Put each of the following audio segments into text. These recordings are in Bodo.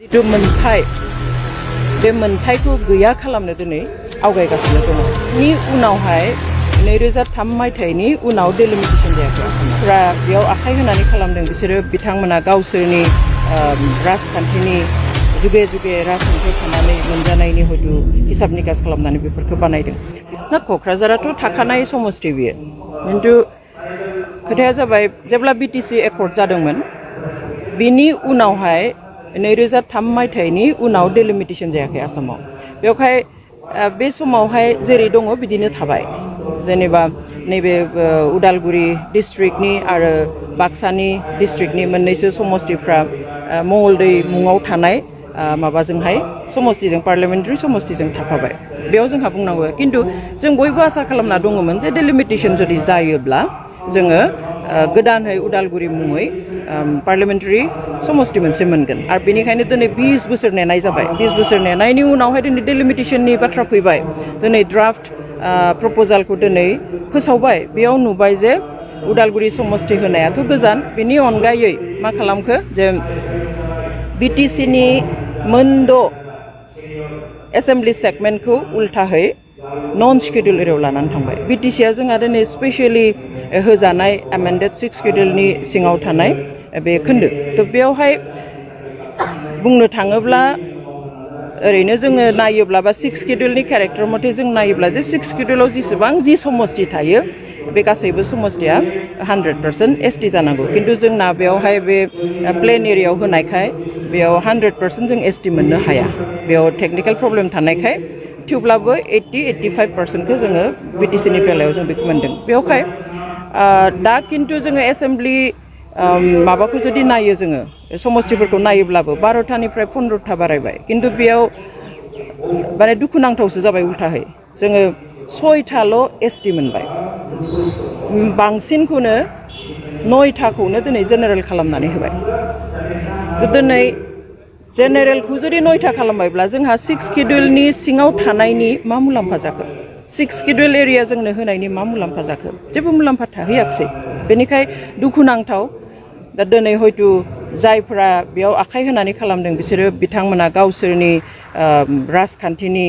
जितु मोनथाय बे मोनथायखौ गैया खालामनो दिनै आवगायगासिनो दङ। नि उनावहाय 2003 मायथाइनि उनाव डेलिमिटेसन जायाखै आसामफ्रा बेयाव आखाइ होनानै खालामदों बिसोरो बिथांमोना गावसोरनि राजखान्थिनि जुगे जुगे राजखान्थियाव थानानै मोनजानायनि हयতো हिसाब निकास खालामनानै बेफोरखौ बानायदों। ना क'क्राझाराथ' थाखानाय समस्ति बियो खिन्थु खोथाया जाबाय जेब्ला बिटिसि एकर्ड जादोंमोन बिनि उनावहाय 2003 मायथाइनि उनाव डेलिमिटेसन जायाखै आसामाव। बेवहाय बे समावहाय जेरै दङ बिदिनो थाबाय। जेनेबा नैबे उदालगुरि डिस्ट्रिक्टनि आरो बाक्सानि डिस्ट्रिक्टनि मोननैसो समस्तिफ्रा मंगलदै मुङाव थानाय माबाजोंहाय समस्तिजों पार्लियामेन्टारि समस्तिजों थाफाबाय। बेयाव जोंहा बुंनांगौ खिन्थु जों बयबो आसा खालामना दङमोन जे डेलिमिटेसन जुदि जायोब्ला जोङो गोदानै उदालगुरि मुङै पार्लियामेन्टारि समस्ति मोनसे मोनगोन आरो बेनिखायनो दिनै 20 बोसोर नेनाय जाबाय। 20 बोसोर नेनायनि उनावहाय दिनै डेलिमिटेसननि बाथ्रा फैबाय। दिनै ड्राफ्ट प्रप'जालखौ दिनै फोसावबाय। बेयाव नुबाय जे उदालगुरि समस्ति होनायाथ' गोजान बेनि अनगायै मा खालामखो जे बिटिसिनि मोनद' एसेम्बलि सेगमेन्टखौ उल्थाहै नन स्केड्युल एरियायाव लानानै थांबाय। बिटिसिया जोंहा दिनै स्पेसियेलि होजानाय एमेन्डेड 6 स्केड्युलनि सिङाव थानाय बे खोन्दो। थ' बेयावहाय बुंनो थाङोब्ला ओरैनो जोङो नायोब्ला बा 6 स्केड्युलनि केरेक्टार मथे जों नायोब्ला जे 6 स्केड्युलाव जेसेबां जि समस्ति थायो बे गासैबो समस्तिया 100% एसटि जानांगौ। खिन्थु जोंना बेयावहाय बे प्लेन एरियायाव होनायखाय बेयाव 100% जों एसटि मोननो हाया। बेयाव टेकनिकेल प्रब्लेम थानायखाय थेवब्लाबो 80-85%खौ जोङो बिटिसिनि बेलायाव जों बेखौ मोनदों। बेवहाय दा खिन्थु जोङो एसेम्बलि माबाखौ जुदि नायो जोङो समस्तिफोरखौ नायोब्लाबो 12थानिफ्राय 15था बारायबाय। खिन्थु बेयाव माने दुखुनांथावसो जाबाय उल्थाहै जोङो 6थाल' एसटि मोनबाय। बांसिनखौनो 9थाखौनो दिनै जेनेरेल खालामनानै होबाय। दिनै जेनेरेलखौ जुदि 9था खालामबायब्ला जोंहा 6 स्केड्युलनि सिङाव थानायनि मा मुलाम्फा जाखो? 6 स्केड्युल एरिया जोंनो होनायनि मा मुलाम्फा जाखो? जेबो मुलाम्फा थाहैयाखसै। बेनिखाय दुखुनांथाव दा दिनै हयতো जायफ्रा बेयाव आखाइ होनानै खालामदों बिसोरो बिथांमोना गावसोरनि राजखान्थिनि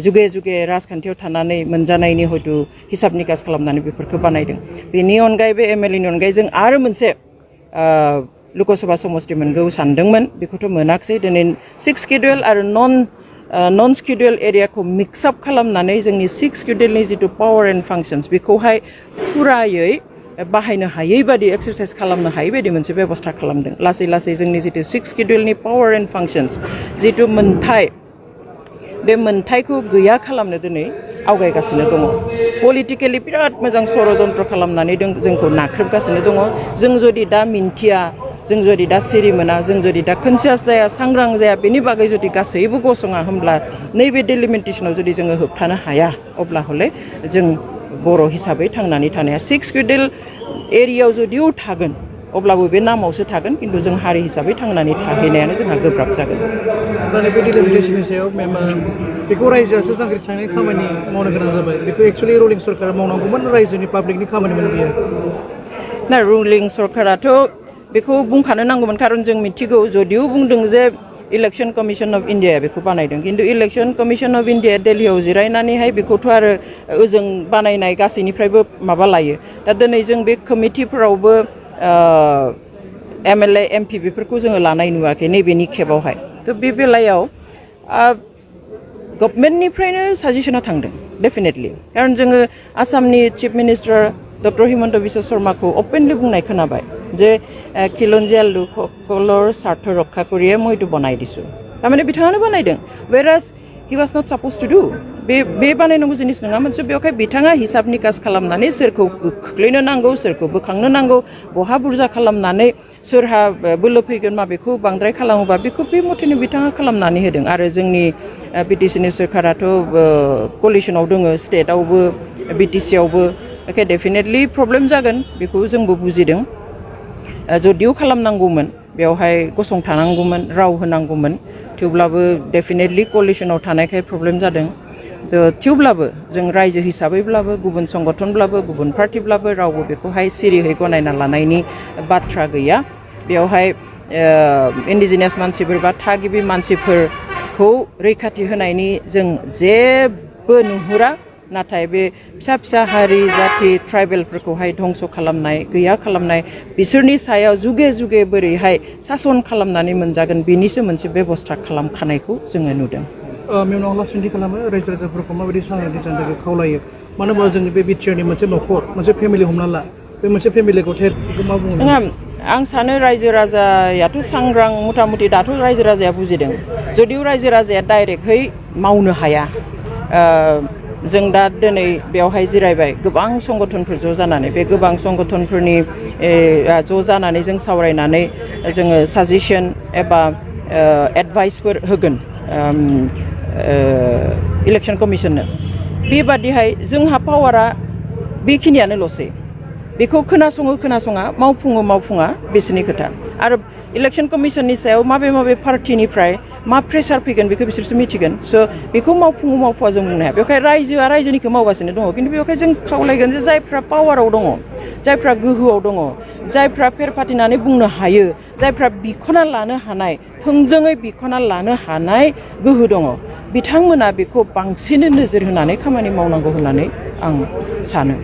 जुगे जुगे राजखान्थियाव थानानै मोनजानायनि हयतो हिसाब निकास खालामनानै बेफोरखौ बानायदों। बेनि अनगायै बे एमएलएनि अनगायै जों आरो मोनसे लकसभा समस्ति मोनगौ सानदोंमोन बेखौथ' मोनाखसै। दिनै 6 स्केड्युल आरो नन स्केड्युल एरियाखौ मिक्सआप खालामनानै जोंनि 6 स्केड्युलनि जितु पावार एन्ड फांसन्स बेखौहाय फुरायै बाहायनो हायै बादि एक्सारसाइज खालामनो हायै बादि मोनसे बेबस्था खालामदों। लासै लासै जोंनि जितु 6 स्केड्युलनि पावार एन्ड फांसन्स जितु मोनथाय बे मोनथायखौ गैया खालामनो दिनै आवगायगासिनो दङ। पलिटिकेलि बिराद मोजां षड़यन्त्र खालामनानै जोंखौ नाख्रेबगासिनो दङ। जों जुदि दा मिन्थिया जों जुदि दा सिरि मोना जों जुदि दा कनसियास जाया सांग्रां जाया बेनि बागै जुदि गासैबो गसङा होमब्ला नैबे डेलिमिटेसनाव जुदि जोङो होबथानो हाया अब्ला हले जों बर' हिसाबै थांनानै थानाया 6 स्केड्युल एरियायाव जुदिও थागोन अब्लाबो बे नामावसो थागोन खिन्थु जों हारि हिसाबै थांनानै थाहैनायानो जोंहा गोब्राब जागोन। बे डेलिमिटेसननि सायाव बेखौ रायजोआसो जांख्रिखांनाय खामानि मावनो गोनां जाबाय। बेखौ एक्चुअलि रुलिं सरकारा मावनांगौमोन रायजोनि पाब्लिकनि खामानिमोन बियो। ना रुलिं सरकाराथ' बेखौ बुंखानो नांगौमोन खारन जों मिथिगौ जदिও बुंदों जे इलेक्शन कमिशन अफ इन्डिया बेखौ बानायदों खिन्थु इलेक्शन कमिशन अफ इन्डिया दिल्लीयाव जिरायनानैहाय बेखौथ' आरो ओजों बानायनाय गासैनिफ्रायबो माबा लायो। दा दिनै जों बे कमिटिफोरावबो एमएलए एमपि बेफोरखौ जोङो लानाय नुवाखै नैबेनि खेबावहाय। थ' बे बेलायाव गभर्नमेन्टनिफ्रायनो साजेसना थांदों डेफिनेटलि खारन जोङो आसामनि chief minister doctor Himanta Biswa शर्माखौ अपेनलि बुंनाय खोनाबाय जे খিলঞ্জীয়া লোকসকলৰ স্বাৰ্থ ৰক্ষা কৰিয়ে মই এইটো বনাই দিছোঁ। তাৰমানে বিথাङানো বানাইদों whereas he was not supposed to do बे बानायनांगौ जिनिस नङामोन। बेवहाय बिथाङा हिसाब निकास खालामनानै सोरखौ खोख्लैनो नांगौ सोरखौ बोखांनो नांगौ बहा बुरजा खालामनानै सोरहा बोलो फैगोन माबेखौ बांद्राय खालामोबा बेखौ बे मथेनो बिथाङा खालामनानै होदों। आरो जोंनि बिटिसिनि सोरखाराथ' कलिसनाव दङ स्टेटआवबो बिटिसियावबो बेखाय डेफिनेटलि प्रब्लेम जागोन बेखौ जोंबो बुजिदों। जदिও खालामनांगौमोन बेवहाय गसंथानांगौमोन राव होनांगौमोन थेवब्लाबो डेफिनेटलि कलिसनाव थानायखाय प्रब्लेम जादों। थेवब्लाबो जों रायजो हिसाबैब्लाबो गुबुन संगठनब्लाबो गुबुन पार्टिब्लाबो रावबो बेखौहाय सिरियै गनायना लानायनि बाथ्रा गैया। बेवहाय इन्डिजिनियास मानसिफोर बा थागिबि मानसिफोरखौ रैखाथि होनायनि जों जेबो नुहुरा नाथाय बे फिसा फिसा हारि जाथि ट्राइबेलफोरखौहाय धंस' खालामनाय गैया खालामनाय बिसोरनि सायाव जुगे जुगे बोरैहाय सासन खालामनानै मोनजागोन बेनिसो मोनसे बेबस्था खालामखानायखौ जोङो नुदों उनाव लासैनो खालामो रायजो राजाफोरखौ माबायदि सांग्रांथि जानो थाखाय खावलायो मानो होनबा जोंनि बे बिटिआरनि मोनसे न'खर मोनसे फेमिलि हमना ला बे मोनसे फेमिलिखौ मा बुङो नङा आं सानो रायजो राजायाथ' सांग्रां मथा मथि दाथ' रायजो राजाया बुजिदों जुदिव रायजो राजाया डाइरेक्टहै मावनो हाया जों दा दिनै बेवहाय जिरायबाय गोबां संगठनफोर ज' जानानै बे गोबां संगठनफोरनि ज' जानानै जों सावरायनानै जोङो साजेसन एबा एडभाइसफोर होगोन इलेक्सन कमिसननो बेबादिहाय जोंहा पावारा बेखिनियानोल'सै बेखौ खोनासङा मावफुङा बिसोरनि खोथा आरो इलेक्सन कमिसननि सायाव माबे पार्टिनिफ्राय मा प्रेसार फैगोन बेखौ बिसोरसो मिथिगोन स' बेखौ मावफुङा जों बुंनो हाया बेवहाय रायजोआ रायजोनिखौ मावगासिनो दङ खिन्थु बेवहाय जों खावलायगोन जे जायफ्रा पावाराव दङ जायफ्रा गोहोआव दङ जायफ्रा फेर फाथिनानै बुंनो हायो जायफ्रा बिख'ना लानो हानाय थोंजोङै बिख'ना लानो हानाय गोहो दङ बिथांमोना बेखौ बांसिनै नोजोर होनानै खामानि मावनांगौ होननानै आं सानो